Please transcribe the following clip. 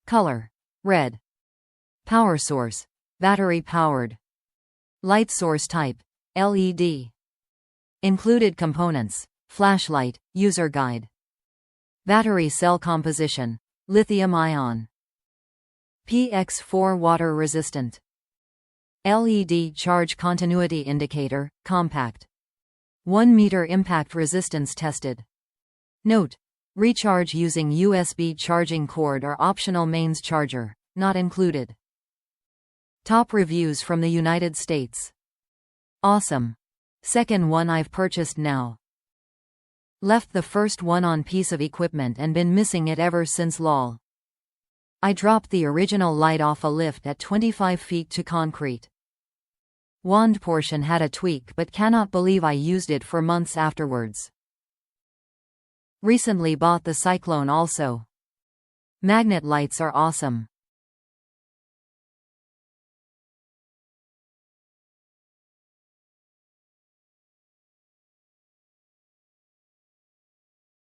Color: red. Power source: battery powered. Light source type: LED. Included components: flashlight, user guide. Battery cell composition: lithium-ion. PX4 water resistant. LED charge continuity indicator, compact. 1 meter impact resistance tested. Note: recharge using USB charging cord or optional mains charger, not included. Top reviews from the United States. Awesome. Second one I've purchased now. Left the first one on piece of equipment and been missing it ever since lol. I dropped the original light off a lift at 25 feet to concrete. Wand portion had a tweak but cannot believe I used it for months afterwards. Recently bought the Cyclone also. Magnet lights are awesome.